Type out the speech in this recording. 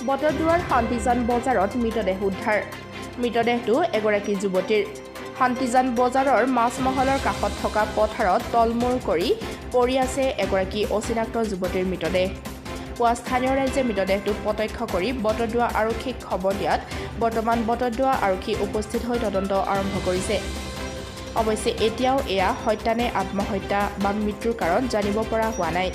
বটদ্ৰৱাৰ শান্তিজান বজাৰত মৃতদেহ উদ্ধাৰ। মৃতদেহটো এগৰাকী যুৱতীৰ। শান্তিজান বজাৰৰ মাছমহলৰ কাষত থকা পথাৰত তলমূৰ কৰি পৰি আছে এগৰাকী অচিনাক্ত যুৱতীৰ মৃতদেহ। পুৱা স্থানীয় ৰাইজে মৃতদেহটো প্ৰত্যক্ষ কৰি বটদ্ৰৱা আৰক্ষীক খবৰ দিয়াত বৰ্তমান বটদ্ৰৱা আৰক্ষী উপস্থিত হৈ তদন্ত আৰম্ভ কৰিছে। অৱশ্যে এতিয়াও এয়া হত্যা নে আত্মহত্যা বা মৃত্যুৰ কাৰণ জানিব পৰা হোৱা নাই।